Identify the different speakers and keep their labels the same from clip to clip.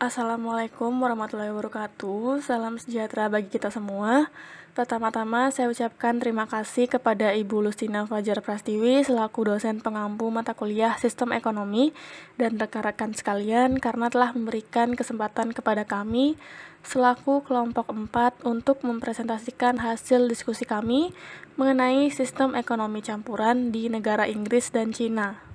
Speaker 1: Assalamualaikum warahmatullahi wabarakatuh. Salam sejahtera bagi kita semua. Pertama-tama saya ucapkan terima kasih kepada Ibu Lustina Fajar Prastiwi selaku dosen pengampu mata kuliah Sistem Ekonomi dan rekan-rekan sekalian karena telah memberikan kesempatan kepada kami selaku kelompok 4 untuk mempresentasikan hasil diskusi kami mengenai sistem ekonomi campuran di negara Inggris dan Cina.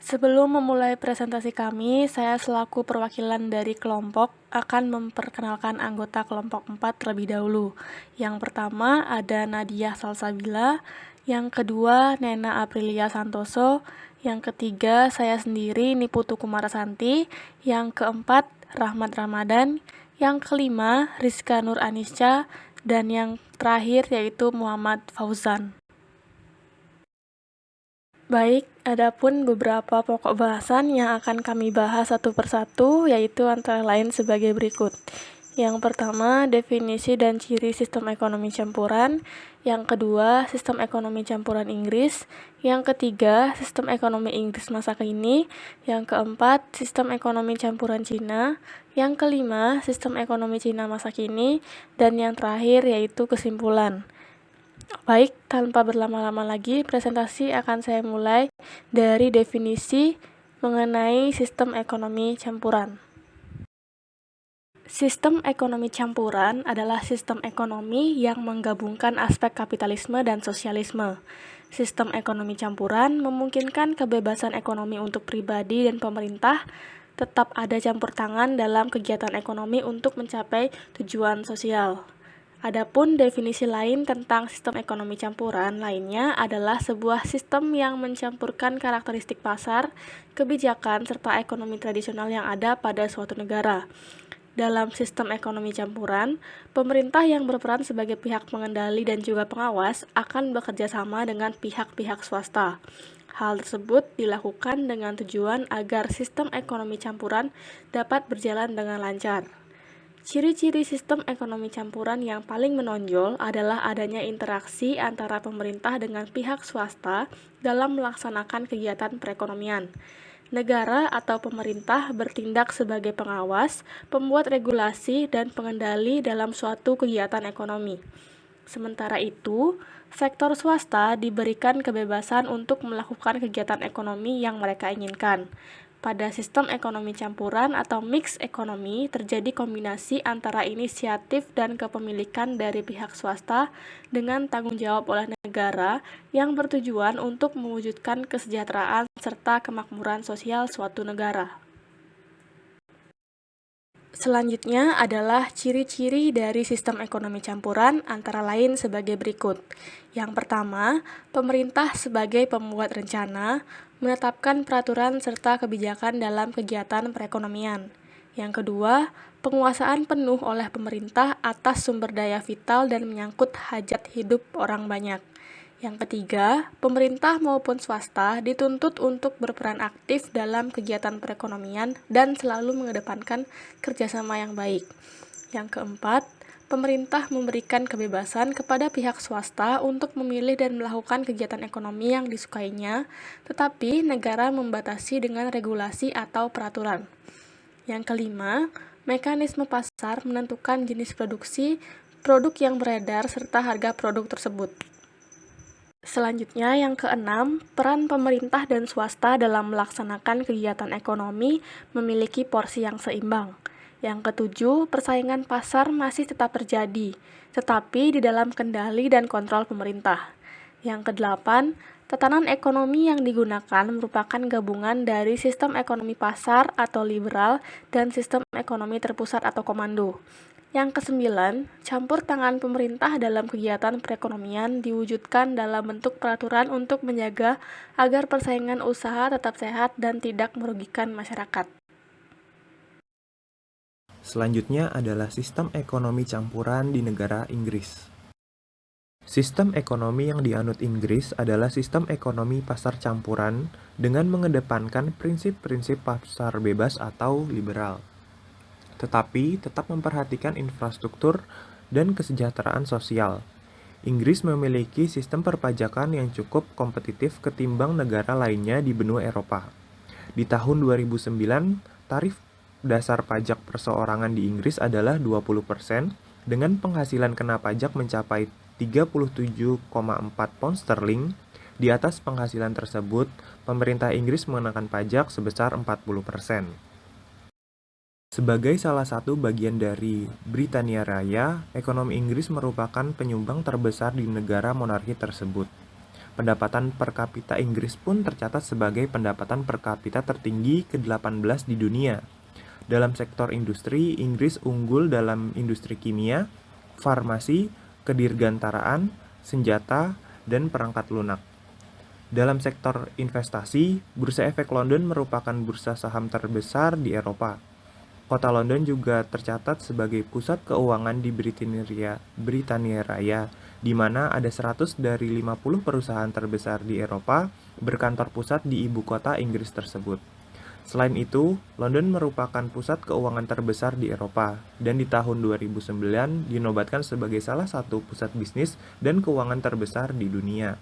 Speaker 1: Sebelum memulai presentasi kami, saya selaku perwakilan dari kelompok akan memperkenalkan anggota kelompok 4 terlebih dahulu. Yang pertama ada Nadia Salsabila, yang kedua Nena Aprilia Santoso, yang ketiga saya sendiri Niputu Kumarasanti, yang keempat Rahmat Ramadan, yang kelima Rizka Nur Anisca, dan yang terakhir yaitu Muhammad Fauzan. Baik, adapun beberapa pokok bahasan yang akan kami bahas satu persatu, yaitu antara lain sebagai berikut. Yang pertama, definisi dan ciri sistem ekonomi campuran. Yang kedua, sistem ekonomi campuran Inggris. Yang ketiga, sistem ekonomi Inggris masa kini. Yang keempat, sistem ekonomi campuran Cina. Yang kelima, sistem ekonomi Cina masa kini. Dan yang terakhir yaitu kesimpulan. Baik, tanpa berlama-lama lagi, presentasi akan saya mulai dari definisi mengenai sistem ekonomi campuran. Sistem ekonomi campuran adalah sistem ekonomi yang menggabungkan aspek kapitalisme dan sosialisme. Sistem ekonomi campuran memungkinkan kebebasan ekonomi untuk pribadi dan pemerintah, tetap ada campur tangan dalam kegiatan ekonomi untuk mencapai tujuan sosial. Adapun definisi lain tentang sistem ekonomi campuran lainnya adalah sebuah sistem yang mencampurkan karakteristik pasar, kebijakan, serta ekonomi tradisional yang ada pada suatu negara. Dalam sistem ekonomi campuran, pemerintah yang berperan sebagai pihak pengendali dan juga pengawas akan bekerja sama dengan pihak-pihak swasta. Hal tersebut dilakukan dengan tujuan agar sistem ekonomi campuran dapat berjalan dengan lancar. Ciri-ciri sistem ekonomi campuran yang paling menonjol adalah adanya interaksi antara pemerintah dengan pihak swasta dalam melaksanakan kegiatan perekonomian. Negara atau pemerintah bertindak sebagai pengawas, pembuat regulasi, dan pengendali dalam suatu kegiatan ekonomi. Sementara itu, sektor swasta diberikan kebebasan untuk melakukan kegiatan ekonomi yang mereka inginkan. Pada sistem ekonomi campuran atau mix ekonomi, terjadi kombinasi antara inisiatif dan kepemilikan dari pihak swasta dengan tanggung jawab oleh negara yang bertujuan untuk mewujudkan kesejahteraan serta kemakmuran sosial suatu negara. Selanjutnya adalah ciri-ciri dari sistem ekonomi campuran antara lain sebagai berikut. Yang pertama, pemerintah sebagai pembuat rencana, menetapkan peraturan serta kebijakan dalam kegiatan perekonomian. Yang kedua, penguasaan penuh oleh pemerintah atas sumber daya vital dan menyangkut hajat hidup orang banyak. Yang ketiga, pemerintah maupun swasta dituntut untuk berperan aktif dalam kegiatan perekonomian dan selalu mengedepankan kerjasama yang baik. Yang keempat, pemerintah memberikan kebebasan kepada pihak swasta untuk memilih dan melakukan kegiatan ekonomi yang disukainya, tetapi negara membatasi dengan regulasi atau peraturan. Yang kelima, mekanisme pasar menentukan jenis produksi, produk yang beredar, serta harga produk tersebut. Selanjutnya, yang keenam, peran pemerintah dan swasta dalam melaksanakan kegiatan ekonomi memiliki porsi yang seimbang. Yang ketujuh, persaingan pasar masih tetap terjadi, tetapi di dalam kendali dan kontrol pemerintah. Yang kedelapan, tatanan ekonomi yang digunakan merupakan gabungan dari sistem ekonomi pasar atau liberal dan sistem ekonomi terpusat atau komando. Yang kesembilan, campur tangan pemerintah dalam kegiatan perekonomian diwujudkan dalam bentuk peraturan untuk menjaga agar persaingan usaha tetap sehat dan tidak merugikan masyarakat.
Speaker 2: Selanjutnya adalah sistem ekonomi campuran di negara Inggris. Sistem ekonomi yang dianut Inggris adalah sistem ekonomi pasar campuran dengan mengedepankan prinsip-prinsip pasar bebas atau liberal, tetapi tetap memperhatikan infrastruktur dan kesejahteraan sosial. Inggris memiliki sistem perpajakan yang cukup kompetitif ketimbang negara lainnya di benua Eropa. Di tahun 2009, tarif dasar pajak perseorangan di Inggris adalah 20%, dengan penghasilan kena pajak mencapai 37,4 pound sterling. Di atas penghasilan tersebut, pemerintah Inggris mengenakan pajak sebesar 40%. Sebagai salah satu bagian dari Britania Raya, ekonomi Inggris merupakan penyumbang terbesar di negara monarki tersebut. Pendapatan per kapita Inggris pun tercatat sebagai pendapatan per kapita tertinggi ke-18 di dunia. Dalam sektor industri, Inggris unggul dalam industri kimia, farmasi, kedirgantaraan, senjata, dan perangkat lunak. Dalam sektor investasi, Bursa Efek London merupakan bursa saham terbesar di Eropa. Kota London juga tercatat sebagai pusat keuangan di Britania Raya, di mana ada 100 dari 50 perusahaan terbesar di Eropa berkantor pusat di ibu kota Inggris tersebut. Selain itu, London merupakan pusat keuangan terbesar di Eropa, dan di tahun 2009 dinobatkan sebagai salah satu pusat bisnis dan keuangan terbesar di dunia.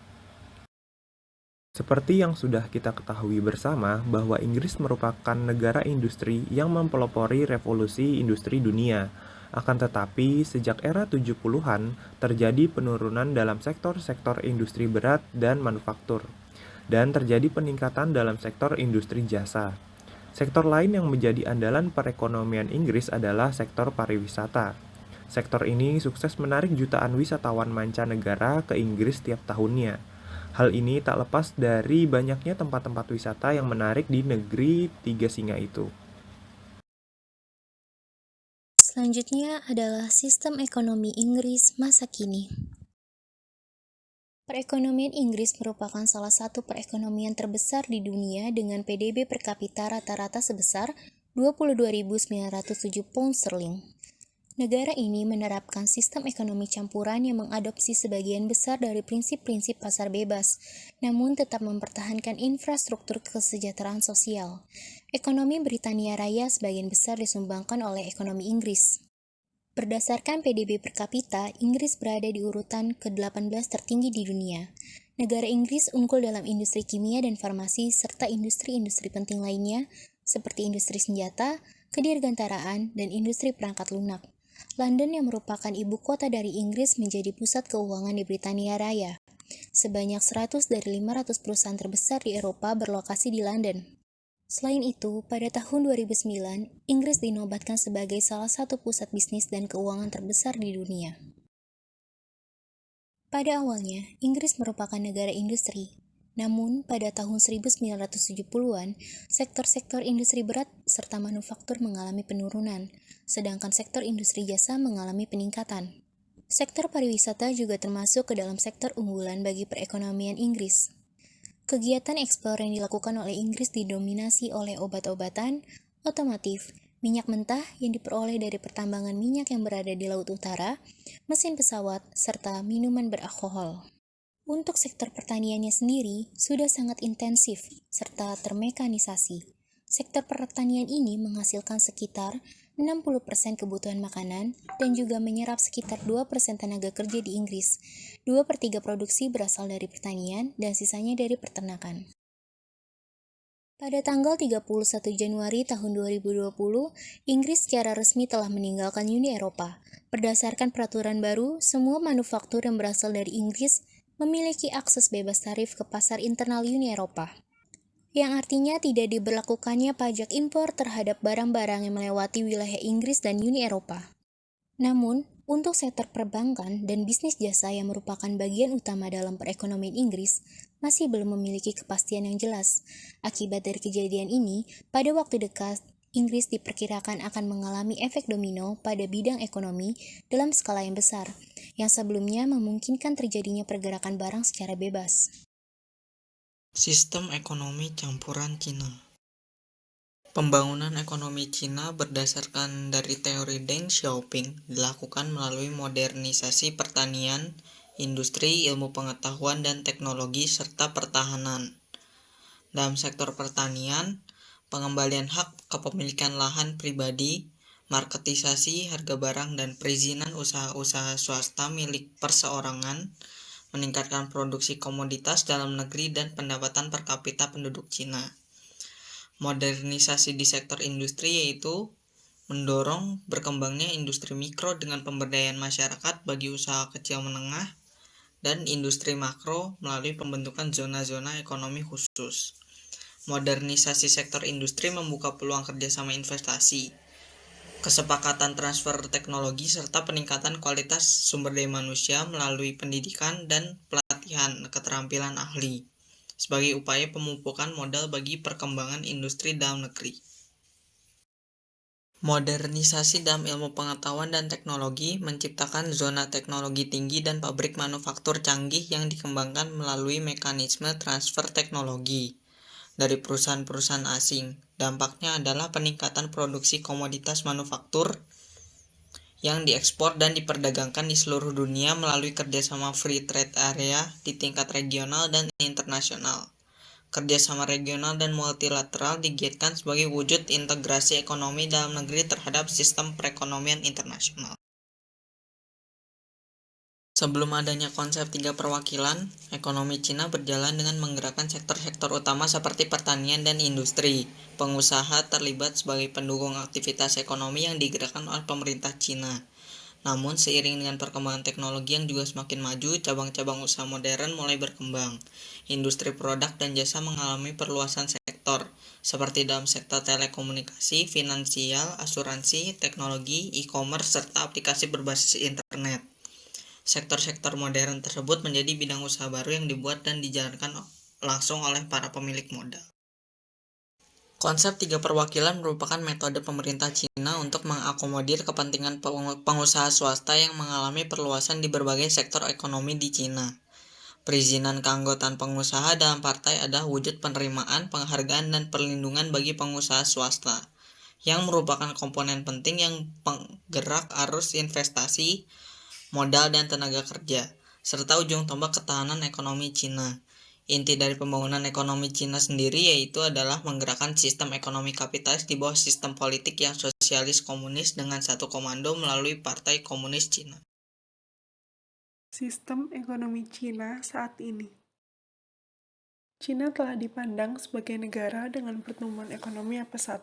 Speaker 2: Seperti yang sudah kita ketahui bersama bahwa Inggris merupakan negara industri yang mempelopori revolusi industri dunia. Akan tetapi, sejak era 70-an terjadi penurunan dalam sektor-sektor industri berat dan manufaktur, dan terjadi peningkatan dalam sektor industri jasa. Sektor lain yang menjadi andalan perekonomian Inggris adalah sektor pariwisata. Sektor ini sukses menarik jutaan wisatawan mancanegara ke Inggris setiap tahunnya. Hal ini tak lepas dari banyaknya tempat-tempat wisata yang menarik di negeri tiga singa itu.
Speaker 3: Selanjutnya adalah sistem ekonomi Inggris masa kini. Perekonomian Inggris merupakan salah satu perekonomian terbesar di dunia dengan PDB per kapita rata-rata sebesar 22.907 pound sterling. Negara ini menerapkan sistem ekonomi campuran yang mengadopsi sebagian besar dari prinsip-prinsip pasar bebas, namun tetap mempertahankan infrastruktur kesejahteraan sosial. Ekonomi Britania Raya sebagian besar disumbangkan oleh ekonomi Inggris. Berdasarkan PDB per kapita, Inggris berada di urutan ke-18 tertinggi di dunia. Negara Inggris unggul dalam industri kimia dan farmasi serta industri-industri penting lainnya seperti industri senjata, kedirgantaraan, dan industri perangkat lunak. London yang merupakan ibu kota dari Inggris menjadi pusat keuangan di Britania Raya. Sebanyak 100 dari 500 perusahaan terbesar di Eropa berlokasi di London. Selain itu, pada tahun 2009, Inggris dinobatkan sebagai salah satu pusat bisnis dan keuangan terbesar di dunia. Pada awalnya, Inggris merupakan negara industri. Namun, pada tahun 1970-an, sektor-sektor industri berat serta manufaktur mengalami penurunan, sedangkan sektor industri jasa mengalami peningkatan. Sektor pariwisata juga termasuk ke dalam sektor unggulan bagi perekonomian Inggris. Kegiatan ekspor yang dilakukan oleh Inggris didominasi oleh obat-obatan, otomotif, minyak mentah yang diperoleh dari pertambangan minyak yang berada di Laut Utara, mesin pesawat, serta minuman beralkohol. Untuk sektor pertaniannya sendiri sudah sangat intensif serta termekanisasi. Sektor pertanian ini menghasilkan sekitar 60% kebutuhan makanan dan juga menyerap sekitar 2% tenaga kerja di Inggris. 2/3 produksi berasal dari pertanian dan sisanya dari peternakan. Pada tanggal 31 Januari tahun 2020, Inggris secara resmi telah meninggalkan Uni Eropa. Berdasarkan peraturan baru, semua manufaktur yang berasal dari Inggris memiliki akses bebas tarif ke pasar internal Uni Eropa, yang artinya tidak diberlakukannya pajak impor terhadap barang-barang yang melewati wilayah Inggris dan Uni Eropa. Namun, untuk sektor perbankan dan bisnis jasa yang merupakan bagian utama dalam perekonomian Inggris, masih belum memiliki kepastian yang jelas. Akibat dari kejadian ini, pada waktu dekat, Inggris diperkirakan akan mengalami efek domino pada bidang ekonomi dalam skala yang besar, yang sebelumnya memungkinkan terjadinya pergerakan barang secara bebas.
Speaker 4: Sistem ekonomi campuran Cina. Pembangunan ekonomi Cina berdasarkan dari teori Deng Xiaoping dilakukan melalui modernisasi pertanian, industri, ilmu pengetahuan dan teknologi, serta pertahanan. Dalam sektor pertanian, pengembalian hak kepemilikan lahan pribadi, marketisasi harga barang dan perizinan usaha-usaha swasta milik perseorangan, meningkatkan produksi komoditas dalam negeri dan pendapatan per kapita penduduk Cina. Modernisasi di sektor industri yaitu mendorong berkembangnya industri mikro dengan pemberdayaan masyarakat bagi usaha kecil menengah, dan industri makro melalui pembentukan zona-zona ekonomi khusus. Modernisasi sektor industri membuka peluang kerjasama investasi, kesepakatan transfer teknologi, serta peningkatan kualitas sumber daya manusia melalui pendidikan dan pelatihan keterampilan ahli, sebagai upaya pemupukan modal bagi perkembangan industri dalam negeri. Modernisasi dalam ilmu pengetahuan dan teknologi menciptakan zona teknologi tinggi dan pabrik manufaktur canggih yang dikembangkan melalui mekanisme transfer teknologi dari perusahaan-perusahaan asing. Dampaknya adalah peningkatan produksi komoditas manufaktur yang diekspor dan diperdagangkan di seluruh dunia melalui kerjasama free trade area di tingkat regional dan internasional. Kerjasama regional dan multilateral digiatkan sebagai wujud integrasi ekonomi dalam negeri terhadap sistem perekonomian internasional. Sebelum adanya konsep tiga perwakilan, ekonomi Cina berjalan dengan menggerakkan sektor-sektor utama seperti pertanian dan industri. Pengusaha terlibat sebagai pendukung aktivitas ekonomi yang digerakkan oleh pemerintah Cina. Namun, seiring dengan perkembangan teknologi yang juga semakin maju, cabang-cabang usaha modern mulai berkembang. Industri produk dan jasa mengalami perluasan sektor, seperti dalam sektor telekomunikasi, finansial, asuransi, teknologi, e-commerce, serta aplikasi berbasis internet. Sektor-sektor modern tersebut menjadi bidang usaha baru yang dibuat dan dijalankan langsung oleh para pemilik modal. Konsep tiga perwakilan merupakan metode pemerintah Cina untuk mengakomodir kepentingan pengusaha swasta yang mengalami perluasan di berbagai sektor ekonomi di Cina. Perizinan keanggotaan pengusaha dalam partai adalah wujud penerimaan, penghargaan, dan perlindungan bagi pengusaha swasta, yang merupakan komponen penting yang penggerak arus investasi, modal, dan tenaga kerja, serta ujung tombak ketahanan ekonomi Cina. Inti dari pembangunan ekonomi Cina sendiri yaitu adalah menggerakkan sistem ekonomi kapitalis di bawah sistem politik yang sosialis komunis dengan satu komando melalui Partai Komunis Cina.
Speaker 5: Sistem ekonomi Cina saat ini. Cina telah dipandang sebagai negara dengan pertumbuhan ekonomi yang pesat.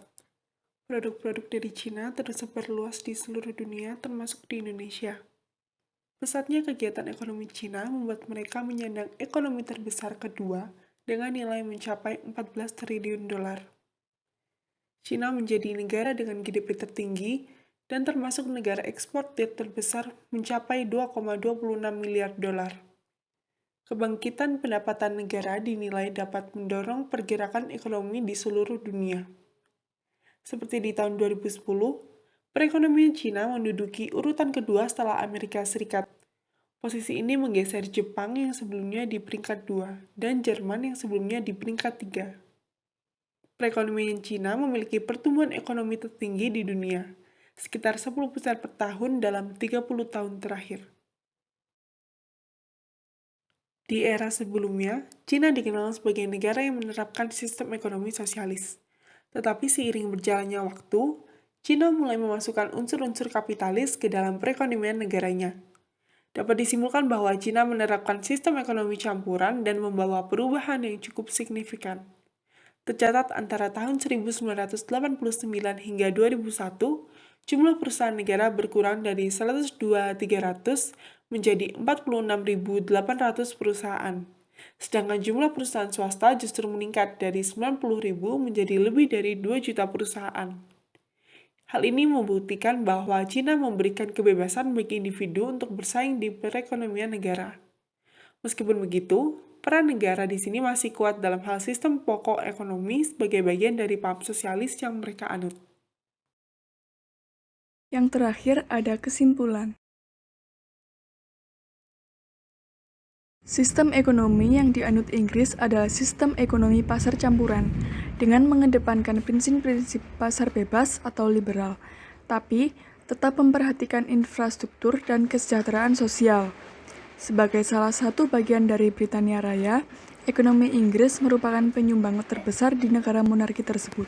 Speaker 5: Produk-produk dari Cina tersebar luas di seluruh dunia termasuk di Indonesia. Pesatnya kegiatan ekonomi Cina membuat mereka menyandang ekonomi terbesar kedua dengan nilai mencapai 14 triliun dolar. Cina menjadi negara dengan GDP tertinggi dan termasuk negara eksportir terbesar mencapai 2,26 miliar dolar. Kebangkitan pendapatan negara dinilai dapat mendorong pergerakan ekonomi di seluruh dunia. Seperti di tahun 2010, perekonomian Cina menduduki urutan kedua setelah Amerika Serikat. Posisi ini menggeser Jepang yang sebelumnya di peringkat 2 dan Jerman yang sebelumnya di peringkat 3. Perekonomian Cina memiliki pertumbuhan ekonomi tertinggi di dunia, sekitar 10% per tahun dalam 30 tahun terakhir. Di era sebelumnya, Cina dikenal sebagai negara yang menerapkan sistem ekonomi sosialis. Tetapi seiring berjalannya waktu, Cina mulai memasukkan unsur-unsur kapitalis ke dalam perekonomian negaranya. Dapat disimpulkan bahwa Cina menerapkan sistem ekonomi campuran dan membawa perubahan yang cukup signifikan. Tercatat antara tahun 1989 hingga 2001, jumlah perusahaan negara berkurang dari 102.300 menjadi 46.800 perusahaan. Sedangkan jumlah perusahaan swasta justru meningkat dari 90.000 menjadi lebih dari 2 juta perusahaan. Hal ini membuktikan bahwa Cina memberikan kebebasan bagi individu untuk bersaing di perekonomian negara. Meskipun begitu, peran negara di sini masih kuat dalam hal sistem pokok ekonomi sebagai bagian dari paham sosialis yang mereka anut.
Speaker 6: Yang terakhir ada kesimpulan. Sistem ekonomi yang dianut Inggris adalah sistem ekonomi pasar campuran, dengan mengedepankan prinsip-prinsip pasar bebas atau liberal, tapi tetap memperhatikan infrastruktur dan kesejahteraan sosial. Sebagai salah satu bagian dari Britania Raya, ekonomi Inggris merupakan penyumbang terbesar di negara monarki tersebut.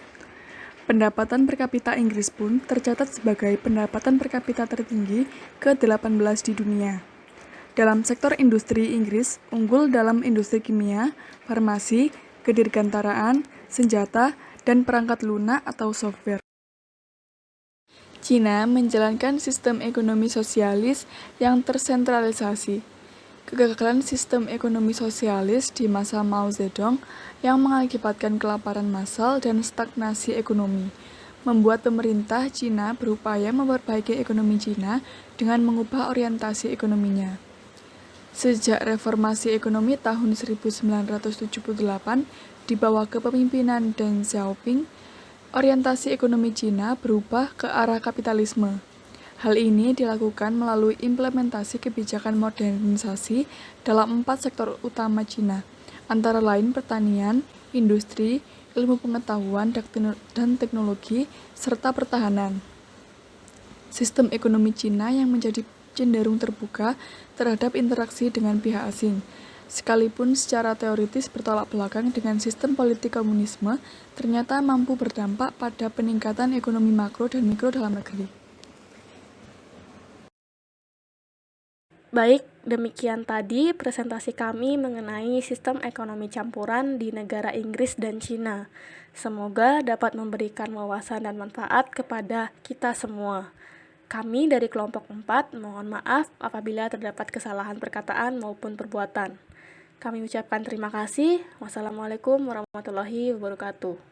Speaker 6: Pendapatan per kapita Inggris pun tercatat sebagai pendapatan per kapita tertinggi ke-18 di dunia. Dalam sektor industri, Inggris unggul dalam industri kimia, farmasi, kedirgantaraan, senjata, dan perangkat lunak atau software. Cina menjalankan sistem ekonomi sosialis yang tersentralisasi. Kegagalan sistem ekonomi sosialis di masa Mao Zedong yang mengakibatkan kelaparan massal dan stagnasi ekonomi, membuat pemerintah Cina berupaya memperbaiki ekonomi Cina dengan mengubah orientasi ekonominya. Sejak reformasi ekonomi tahun 1978 di bawah kepemimpinan Deng Xiaoping, orientasi ekonomi Cina berubah ke arah kapitalisme. Hal ini dilakukan melalui implementasi kebijakan modernisasi dalam 4 sektor utama Cina, antara lain pertanian, industri, ilmu pengetahuan dan teknologi, serta pertahanan. Sistem ekonomi Cina yang menjadi cenderung terbuka terhadap interaksi dengan pihak asing, sekalipun secara teoritis bertolak belakang dengan sistem politik komunisme, ternyata mampu berdampak pada peningkatan ekonomi makro dan mikro dalam negeri.
Speaker 1: Baik, demikian tadi presentasi kami mengenai sistem ekonomi campuran di negara Inggris dan Cina. Semoga dapat memberikan wawasan dan manfaat kepada kita semua. Kami dari kelompok 4 mohon maaf apabila terdapat kesalahan perkataan maupun perbuatan. Kami ucapkan terima kasih. Wassalamualaikum warahmatullahi wabarakatuh.